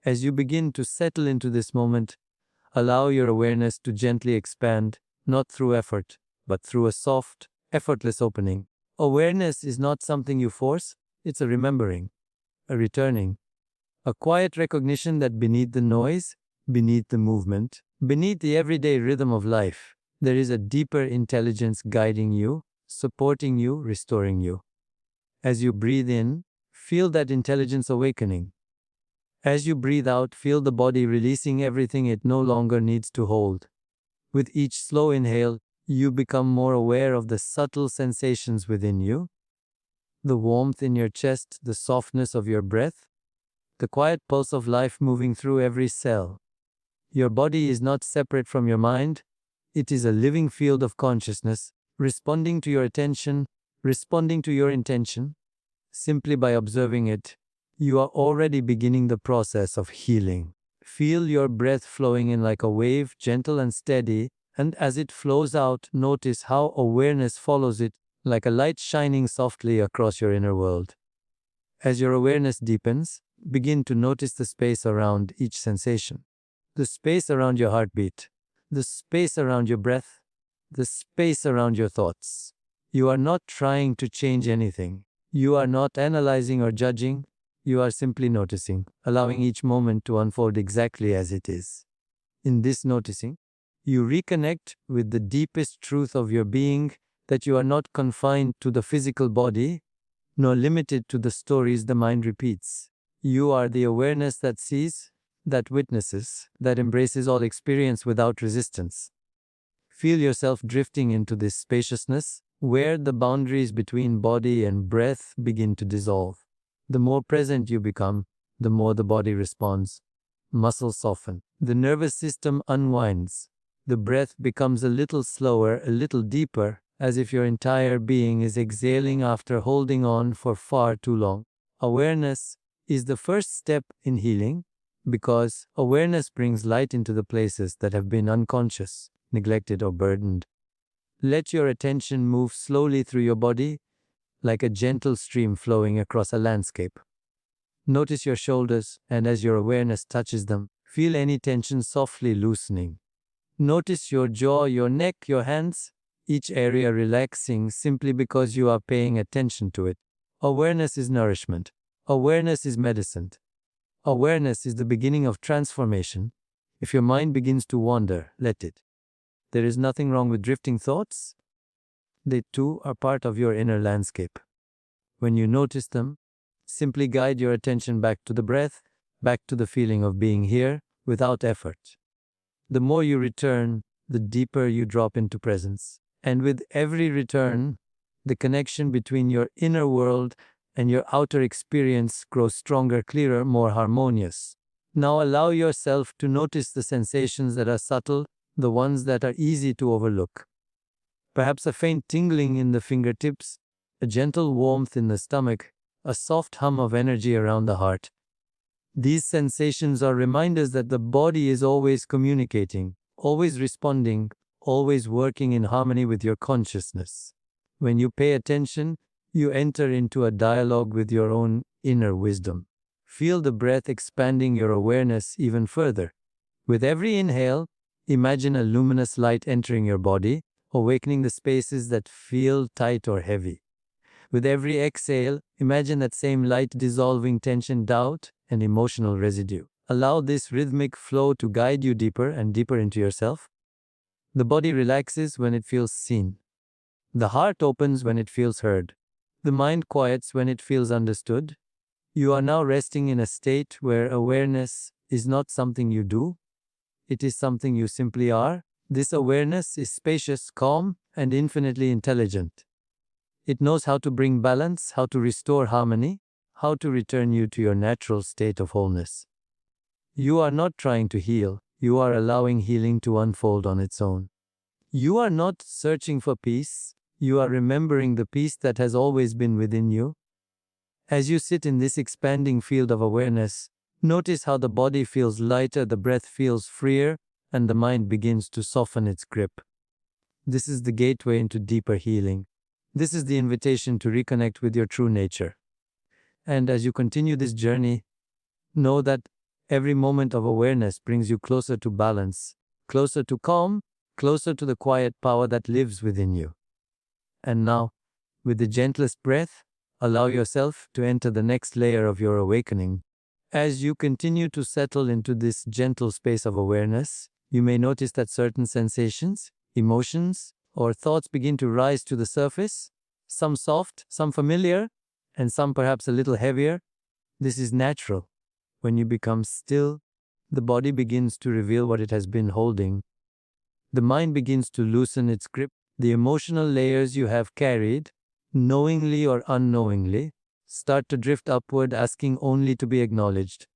As you begin to settle into this moment, allow your awareness to gently expand, not through effort, but through a soft, effortless opening. Awareness is not something you force, it's a remembering, a returning, a quiet recognition that beneath the noise, beneath the movement, beneath the everyday rhythm of life, there is a deeper intelligence guiding you, supporting you, restoring you. As you breathe in, feel that intelligence awakening. As you breathe out, feel the body releasing everything it no longer needs to hold. With each slow inhale, you become more aware of the subtle sensations within you, the warmth in your chest, the softness of your breath, the quiet pulse of life moving through every cell. Your body is not separate from your mind, it is a living field of consciousness, responding to your attention, responding to your intention. Simply by observing it, you are already beginning the process of healing. Feel your breath flowing in like a wave, gentle and steady, and as it flows out, notice how awareness follows it, like a light shining softly across your inner world. As your awareness deepens, begin to notice the space around each sensation. The space around your heartbeat, the space around your breath, the space around your thoughts. You are not trying to change anything. You are not analyzing or judging. You are simply noticing, allowing each moment to unfold exactly as it is. In this noticing, you reconnect with the deepest truth of your being, that you are not confined to the physical body, nor limited to the stories the mind repeats. You are the awareness that sees, that witnesses, that embraces all experience without resistance. Feel yourself drifting into this spaciousness, where the boundaries between body and breath begin to dissolve. The more present you become, the more the body responds. Muscles soften. The nervous system unwinds. The breath becomes a little slower, a little deeper, as if your entire being is exhaling after holding on for far too long. Awareness is the first step in healing, because awareness brings light into the places that have been unconscious, neglected, or burdened. Let your attention move slowly through your body, like a gentle stream flowing across a landscape. Notice your shoulders, and as your awareness touches them, feel any tension softly loosening. Notice your jaw, your neck, your hands, each area relaxing simply because you are paying attention to it. Awareness is nourishment. Awareness is medicine. Awareness is the beginning of transformation. If your mind begins to wander, let it. There is nothing wrong with drifting thoughts. They too are part of your inner landscape. When you notice them, simply guide your attention back to the breath, back to the feeling of being here without effort. The more you return, the deeper you drop into presence. And with every return, the connection between your inner world and your outer experience grows stronger, clearer, more harmonious. Now allow yourself to notice the sensations that are subtle, the ones that are easy to overlook. Perhaps a faint tingling in the fingertips, a gentle warmth in the stomach, a soft hum of energy around the heart. These sensations are reminders that the body is always communicating, always responding, always working in harmony with your consciousness. When you pay attention, you enter into a dialogue with your own inner wisdom. Feel the breath expanding your awareness even further. With every inhale, imagine a luminous light entering your body, awakening the spaces that feel tight or heavy. With every exhale, imagine that same light dissolving tension, doubt, and emotional residue. Allow this rhythmic flow to guide you deeper and deeper into yourself. The body relaxes when it feels seen. The heart opens when it feels heard. The mind quiets when it feels understood. You are now resting in a state where awareness is not something you do. It is something you simply are. This awareness is spacious, calm, and infinitely intelligent. It knows how to bring balance, how to restore harmony, how to return you to your natural state of wholeness. You are not trying to heal, you are allowing healing to unfold on its own. You are not searching for peace, you are remembering the peace that has always been within you. As you sit in this expanding field of awareness, notice how the body feels lighter, the breath feels freer, and the mind begins to soften its grip. This is the gateway into deeper healing. This is the invitation to reconnect with your true nature. And as you continue this journey, know that Every moment of awareness brings you closer to balance, closer to calm, closer to the quiet power that lives within you. And now, with the gentlest breath, allow yourself to enter the next layer of your awakening. As you continue to settle into this gentle space of awareness, you may notice that certain sensations, emotions, or thoughts begin to rise to the surface, some soft, some familiar, and some perhaps a little heavier. This is natural. When you become still, the body begins to reveal what it has been holding. The mind begins to loosen its grip. The emotional layers you have carried, knowingly or unknowingly, start to drift upward, asking only to be acknowledged.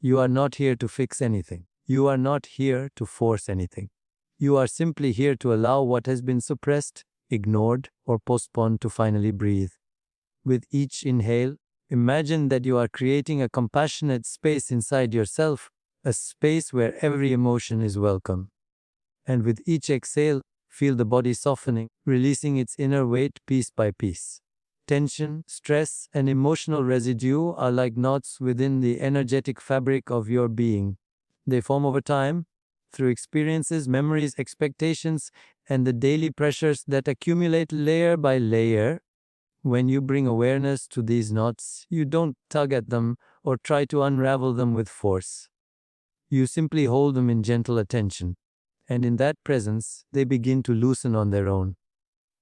You are not here to fix anything. You are not here to force anything. You are simply here to allow what has been suppressed, ignored, or postponed to finally breathe. With each inhale, imagine that you are creating a compassionate space inside yourself, a space where every emotion is welcome. And with each exhale, feel the body softening, releasing its inner weight piece by piece. Tension, stress, and emotional residue are like knots within the energetic fabric of your being. They form over time, through experiences, memories, expectations, and the daily pressures that accumulate layer by layer. When you bring awareness to these knots, you don't tug at them or try to unravel them with force. You simply hold them in gentle attention, and in that presence, they begin to loosen on their own.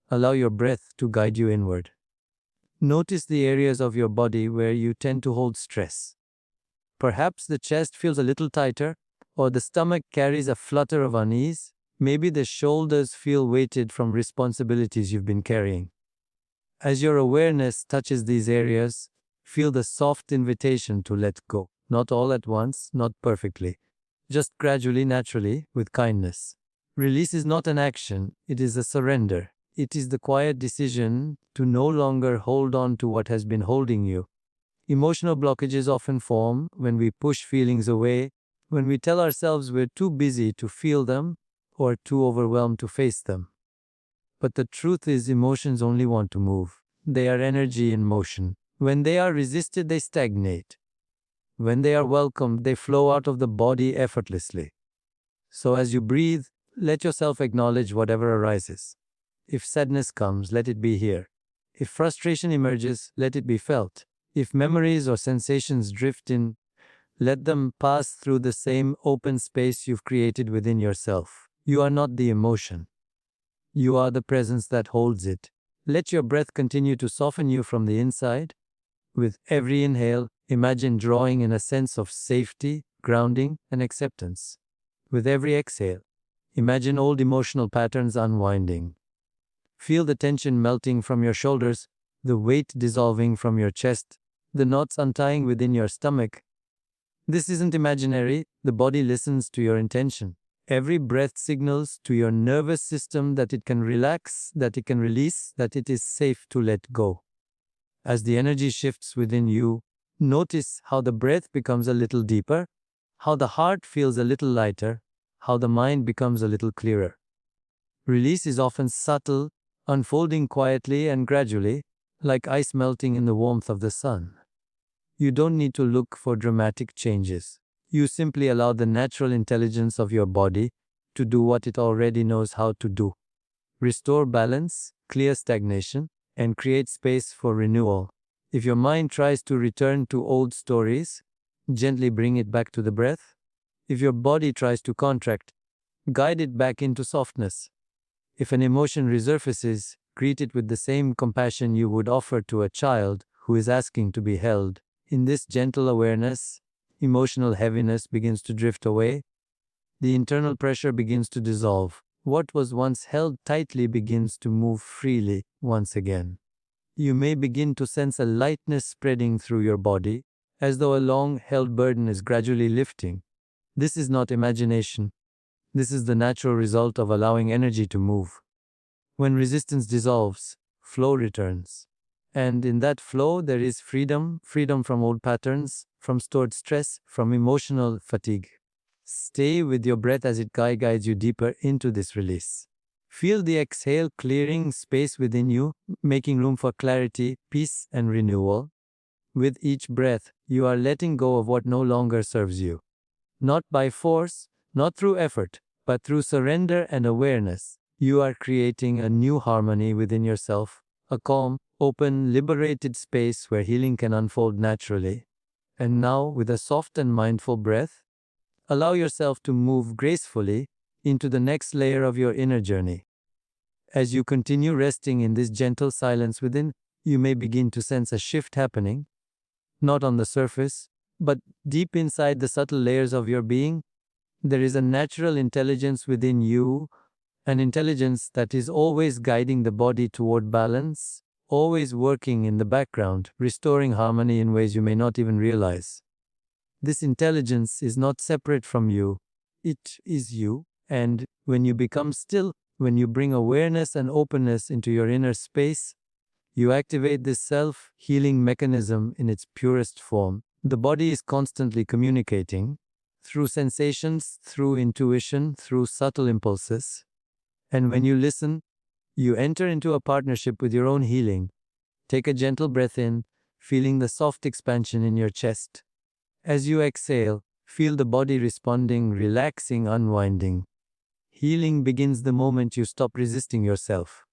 Allow your breath to guide you inward. Notice the areas of your body where you tend to hold stress. Perhaps the chest feels a little tighter, or the stomach carries a flutter of unease. Maybe the shoulders feel weighted from responsibilities you've been carrying. As your awareness touches these areas, feel the soft invitation to let go. Not all at once, not perfectly. Just gradually, naturally, with kindness. Release is not an action, it is a surrender. It is the quiet decision to no longer hold on to what has been holding you. Emotional blockages often form when we push feelings away, when we tell ourselves we're too busy to feel them or too overwhelmed to face them. But the truth is, emotions only want to move. They are energy in motion. When they are resisted, they stagnate. When they are welcomed, they flow out of the body effortlessly. So as you breathe, let yourself acknowledge whatever arises. If sadness comes, let it be here. If frustration emerges, let it be felt. If memories or sensations drift in, let them pass through the same open space you've created within yourself. You are not the emotion. You are the presence that holds it. Let your breath continue to soften you from the inside. With every inhale, imagine drawing in a sense of safety, grounding, and acceptance. With every exhale, imagine old emotional patterns unwinding. Feel the tension melting from your shoulders, the weight dissolving from your chest, the knots untying within your stomach. This isn't imaginary, the body listens to your intention. Every breath signals to your nervous system that it can relax, that it can release, that it is safe to let go. As the energy shifts within you, notice how the breath becomes a little deeper, how the heart feels a little lighter, how the mind becomes a little clearer. Release is often subtle, unfolding quietly and gradually, like ice melting in the warmth of the sun. You don't need to look for dramatic changes. You simply allow the natural intelligence of your body to do what it already knows how to do. Restore balance, clear stagnation, and create space for renewal. If your mind tries to return to old stories, gently bring it back to the breath. If your body tries to contract, guide it back into softness. If an emotion resurfaces, greet it with the same compassion you would offer to a child who is asking to be held. In this gentle awareness, emotional heaviness begins to drift away. The internal pressure begins to dissolve. What was once held tightly begins to move freely once again. You may begin to sense a lightness spreading through your body, as though a long-held burden is gradually lifting. This is not imagination. This is the natural result of allowing energy to move. When resistance dissolves, flow returns. And in that flow, there is freedom from old patterns, from stored stress, from emotional fatigue. Stay with your breath as it guides you deeper into this release. Feel the exhale clearing space within you, making room for clarity, peace, and renewal. With each breath, you are letting go of what no longer serves you. Not by force, not through effort, but through surrender and awareness. You are creating a new harmony within yourself, a calm, open, liberated space where healing can unfold naturally. And now, with a soft and mindful breath, allow yourself to move gracefully into the next layer of your inner journey. As you continue resting in this gentle silence within, you may begin to sense a shift happening, not on the surface, but deep inside the subtle layers of your being. There is a natural intelligence within you, an intelligence that is always guiding the body toward balance, always working in the background, restoring harmony in ways you may not even realize. This intelligence is not separate from you, it is you, and when you become still, when you bring awareness and openness into your inner space, you activate this self-healing mechanism in its purest form. The body is constantly communicating through sensations, through intuition, through subtle impulses. And when you listen, you enter into a partnership with your own healing. Take a gentle breath in, feeling the soft expansion in your chest. As you exhale, feel the body responding, relaxing, unwinding. Healing begins the moment you stop resisting yourself.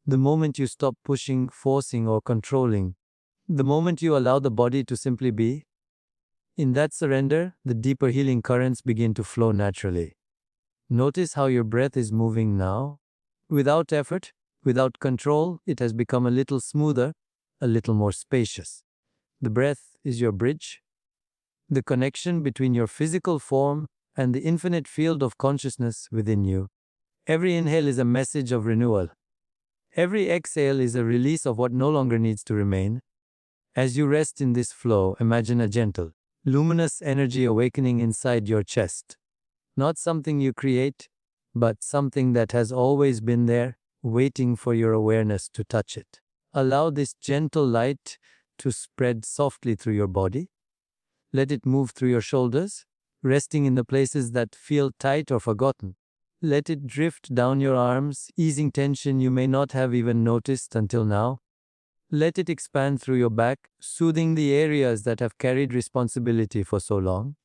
The moment you stop pushing, forcing, or controlling. The moment you allow the body to simply be. In that surrender, the deeper healing currents begin to flow naturally. Notice how your breath is moving now. Without effort, without control, it has become a little smoother, a little more spacious. The breath is your bridge, the connection between your physical form and the infinite field of consciousness within you. Every inhale is a message of renewal. Every exhale is a release of what no longer needs to remain. As you rest in this flow, imagine a gentle, luminous energy awakening inside your chest. Not something you create, but something that has always been there, waiting for your awareness to touch it. Allow this gentle light to spread softly through your body. Let it move through your shoulders, resting in the places that feel tight or forgotten. Let it drift down your arms, easing tension you may not have even noticed until now. Let it expand through your back, soothing the areas that have carried responsibility for so long.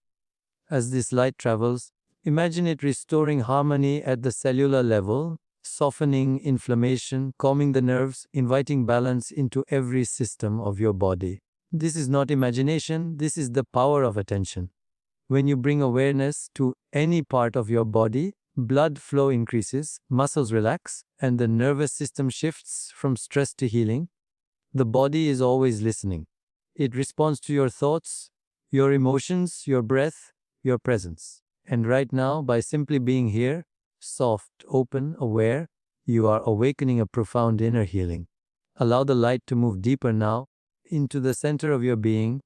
As this light travels, imagine it restoring harmony at the cellular level, softening inflammation, calming the nerves, inviting balance into every system of your body. This is not imagination, this is the power of attention. When you bring awareness to any part of your body, blood flow increases, muscles relax, and the nervous system shifts from stress to healing. The body is always listening. It responds to your thoughts, your emotions, your breath, your presence. And right now, by simply being here, soft, open, aware, you are awakening a profound inner healing. Allow the light to move deeper now, into the center of your being.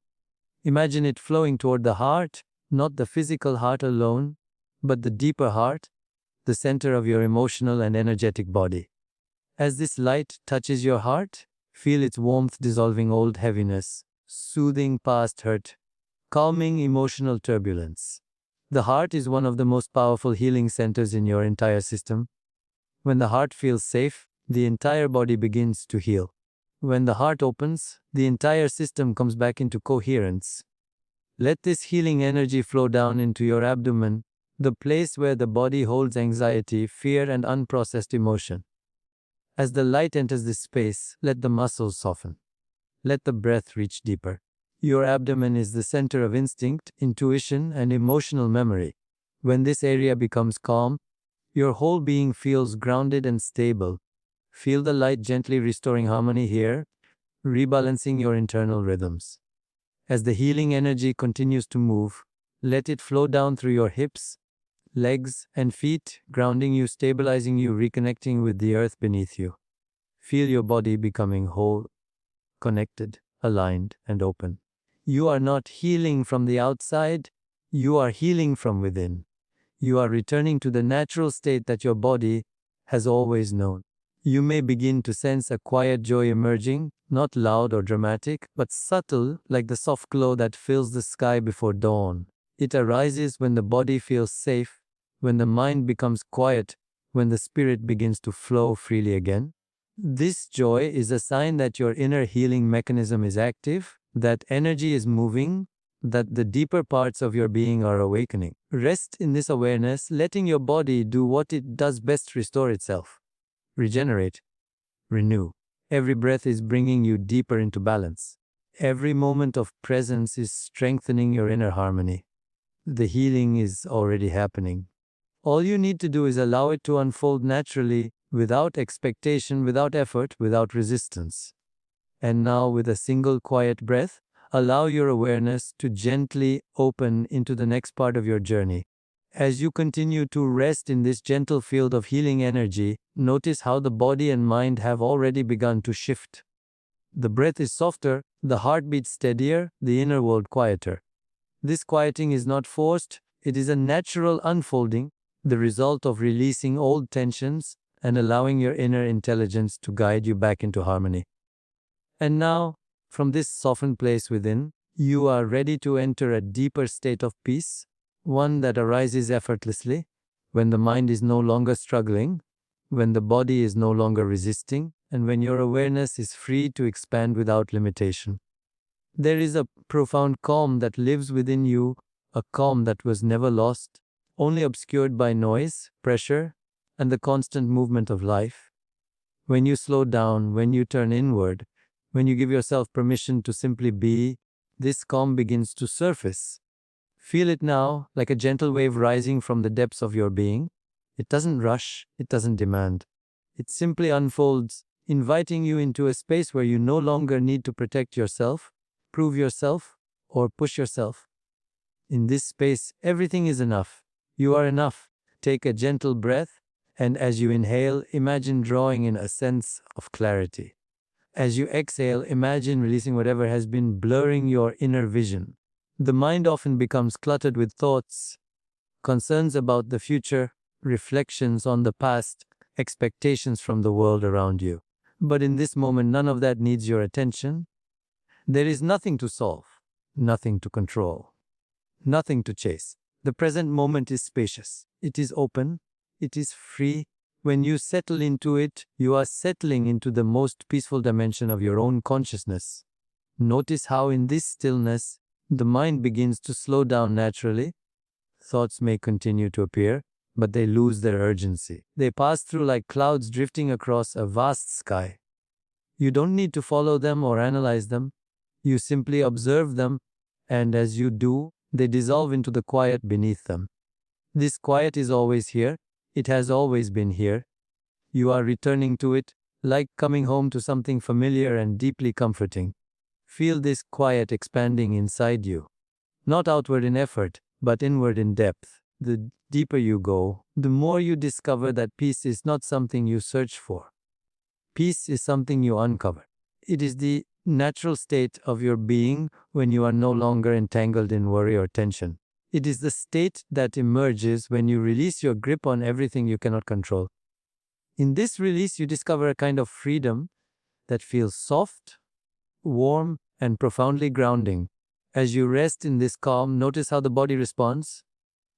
Imagine it flowing toward the heart, not the physical heart alone, but the deeper heart, the center of your emotional and energetic body. As this light touches your heart, feel its warmth dissolving old heaviness, soothing past hurt, calming emotional turbulence. The heart is one of the most powerful healing centers in your entire system. When the heart feels safe, the entire body begins to heal. When the heart opens, the entire system comes back into coherence. Let this healing energy flow down into your abdomen, the place where the body holds anxiety, fear, and unprocessed emotion. As the light enters this space, let the muscles soften. Let the breath reach deeper. Your abdomen is the center of instinct, intuition, and emotional memory. When this area becomes calm, your whole being feels grounded and stable. Feel the light gently restoring harmony here, rebalancing your internal rhythms. As the healing energy continues to move, let it flow down through your hips, legs, and feet, grounding you, stabilizing you, reconnecting with the earth beneath you. Feel your body becoming whole, connected, aligned, and open. You are not healing from the outside, you are healing from within. You are returning to the natural state that your body has always known. You may begin to sense a quiet joy emerging, not loud or dramatic, but subtle, like the soft glow that fills the sky before dawn. It arises when the body feels safe, when the mind becomes quiet, when the spirit begins to flow freely again. This joy is a sign that your inner healing mechanism is active, that energy is moving, that the deeper parts of your being are awakening. Rest in this awareness, letting your body do what it does best: restore itself, regenerate, renew. Every breath is bringing you deeper into balance. Every moment of presence is strengthening your inner harmony. The healing is already happening. All you need to do is allow it to unfold naturally, without expectation, without effort, without resistance. And now, with a single quiet breath, allow your awareness to gently open into the next part of your journey. As you continue to rest in this gentle field of healing energy, notice how the body and mind have already begun to shift. The breath is softer, the heartbeat steadier, the inner world quieter. This quieting is not forced, it is a natural unfolding, the result of releasing old tensions and allowing your inner intelligence to guide you back into harmony. And now, from this softened place within, you are ready to enter a deeper state of peace, one that arises effortlessly, when the mind is no longer struggling, when the body is no longer resisting, and when your awareness is free to expand without limitation. There is a profound calm that lives within you, a calm that was never lost, only obscured by noise, pressure, and the constant movement of life. When you slow down, when you turn inward, when you give yourself permission to simply be, this calm begins to surface. Feel it now, like a gentle wave rising from the depths of your being. It doesn't rush, it doesn't demand. It simply unfolds, inviting you into a space where you no longer need to protect yourself, prove yourself, or push yourself. In this space, everything is enough. You are enough. Take a gentle breath, and as you inhale, imagine drawing in a sense of clarity. As you exhale, imagine releasing whatever has been blurring your inner vision. The mind often becomes cluttered with thoughts, concerns about the future, reflections on the past, expectations from the world around you. But in this moment, none of that needs your attention. There is nothing to solve, nothing to control, nothing to chase. The present moment is spacious. It is open. It is free. When you settle into it, you are settling into the most peaceful dimension of your own consciousness. Notice how in this stillness, the mind begins to slow down naturally. Thoughts may continue to appear, but they lose their urgency. They pass through like clouds drifting across a vast sky. You don't need to follow them or analyze them. You simply observe them, and as you do, they dissolve into the quiet beneath them. This quiet is always here. It has always been here. You are returning to it, like coming home to something familiar and deeply comforting. Feel this quiet expanding inside you. Not outward in effort, but inward in depth. The deeper you go, the more you discover that peace is not something you search for. Peace is something you uncover. It is the natural state of your being when you are no longer entangled in worry or tension. It is the state that emerges when you release your grip on everything you cannot control. In this release, you discover a kind of freedom that feels soft, warm, and profoundly grounding. As you rest in this calm, notice how the body responds.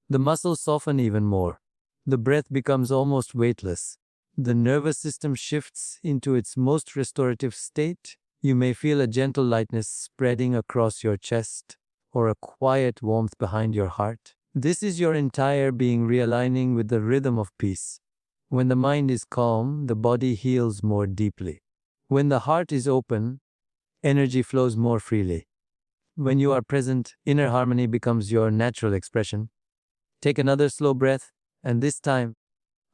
The muscles soften even more. The breath becomes almost weightless. The nervous system shifts into its most restorative state. You may feel a gentle lightness spreading across your chest, or a quiet warmth behind your heart. This is your entire being realigning with the rhythm of peace. When the mind is calm, the body heals more deeply. When the heart is open, energy flows more freely. When you are present, inner harmony becomes your natural expression. Take another slow breath, and this time,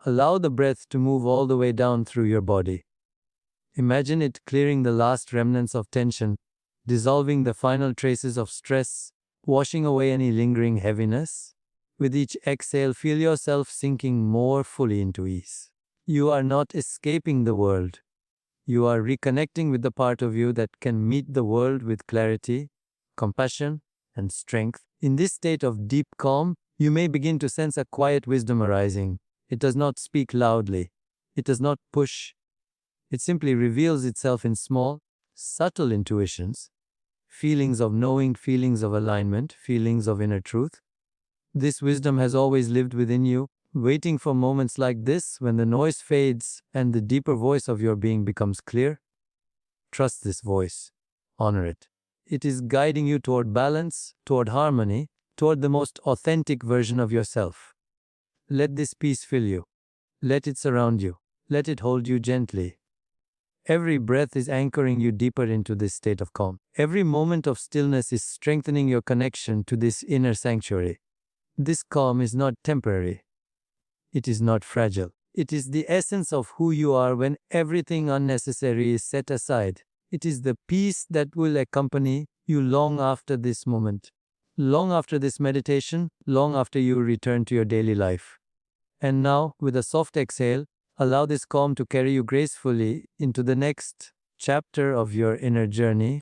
allow the breath to move all the way down through your body. Imagine it clearing the last remnants of tension, dissolving the final traces of stress, washing away any lingering heaviness. With each exhale, feel yourself sinking more fully into ease. You are not escaping the world. You are reconnecting with the part of you that can meet the world with clarity, compassion, and strength. In this state of deep calm, you may begin to sense a quiet wisdom arising. It does not speak loudly. It does not push. It simply reveals itself in small, subtle intuitions, feelings of knowing, feelings of alignment, feelings of inner truth. This wisdom has always lived within you, waiting for moments like this when the noise fades and the deeper voice of your being becomes clear. Trust this voice. Honor it. It is guiding you toward balance, toward harmony, toward the most authentic version of yourself. Let this peace fill you. Let it surround you. Let it hold you gently. Every breath is anchoring you deeper into this state of calm. Every moment of stillness is strengthening your connection to this inner sanctuary. This calm is not temporary. It is not fragile. It is the essence of who you are when everything unnecessary is set aside. It is the peace that will accompany you long after this moment, long after this meditation, long after you return to your daily life. And now, with a soft exhale, allow this calm to carry you gracefully into the next chapter of your inner journey.